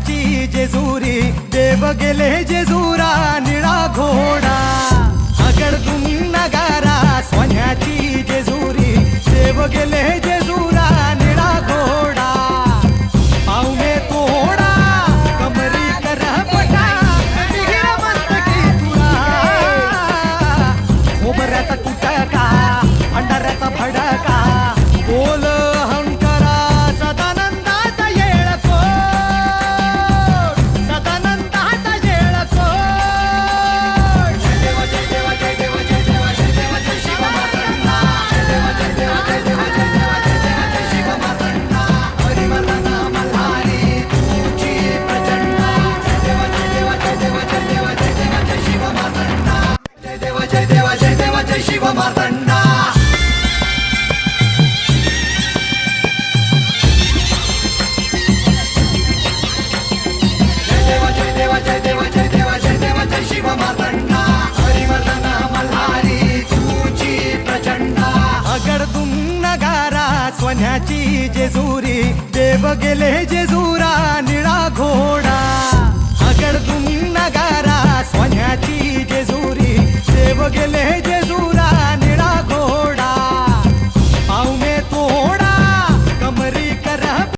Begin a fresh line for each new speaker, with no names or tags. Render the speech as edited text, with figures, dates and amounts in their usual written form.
सोन्याची जेजुरी देव गेले जेजुरा निळा घोडा आगडतून नगारा सोन्याची जेजुरी देव गेले जेजुरा निळा घोडा पावने तोडा कमरी कर पटा विहीर मस्तकी तुरा खोबऱ्याचा तुटका भंडाऱ्याचा भडका बोल अहंकारा सदानंदाचा येळकोट सदानंदाचा येळकोट जय देव जय देव जय देव जय देव जय देव जय शिव मातंडा जय देव जय देव जय देव जय देव जय देव जय शिव मातंडा हरिवर्धन मल्हारी तुझी प्रचंड जय देव जय देव जय देव जय देव जय देव जय शिव मातंडा जय देव जय देव जय देव जय शिव मातंडा